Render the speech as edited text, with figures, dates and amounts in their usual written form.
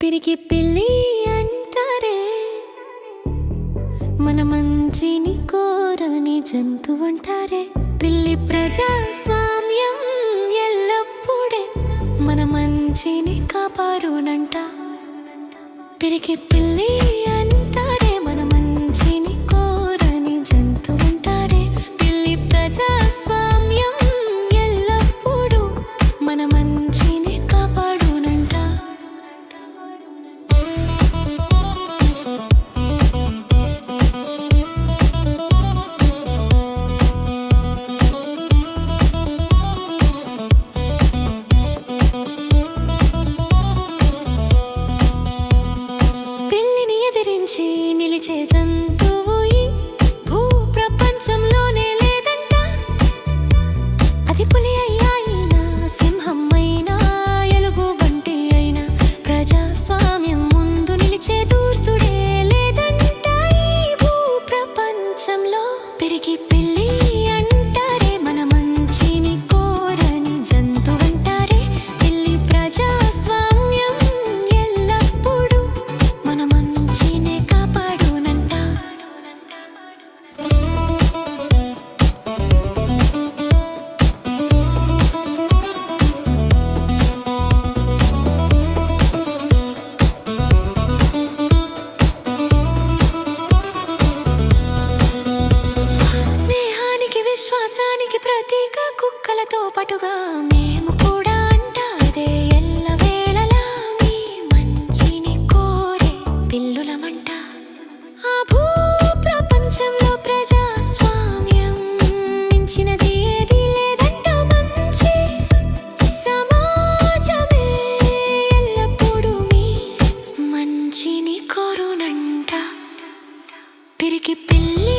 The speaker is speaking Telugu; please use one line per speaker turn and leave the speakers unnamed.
పిరికి పిల్లి అంటారే మన మంచిని కోరని జంతువంటారే. పిల్లి ప్రజాస్వామ్యం ఎల్లప్పుడే మన మంచిని కాపారునంట. పిరికి పిల్లి అంటారే మన మంచిని కోరని జంతువంటారే. పిల్లి ప్రజాస్వామ్యం ఎల్లప్పుడూ మన మంచిని కాపాడునంట. పిల్లిని ఎదిరించి నిలిచే జంతువు ఈ భూ ప్రపంచంలోనే లేదంట. అది పులి అయినా సింహం అయినా ఎలుగుబంటి అయినా ప్రజాస్వామ్యం ముందు నిలిచే దూర్తుడే లేదంట. ఈ భూ ప్రపంచంలో పిరికి పిల్లి అంటారే మన మంచిని కోరని జంతువంటారే. పిల్లి ప్రజాస్వామ్యం ఎల్లప్పుడూ మన మంచినే కాపాడునంట. స్నేహానికి విశ్వాసానికి ప్రతీక కుక్కలతో పాటుగా మేము కూడా అంట. అదే ఎల్లవేళలా మీ మంచిని కోరే పిల్లులమంట. ఆ భూ ప్రపంచంలో ప్రజాస్వామ్యం మించినది ఏదీ లేదంట. మంచి సమాజమే ఎల్లప్పుడూ మీ మంచిని కోరునంట. పిరికి పిల్లి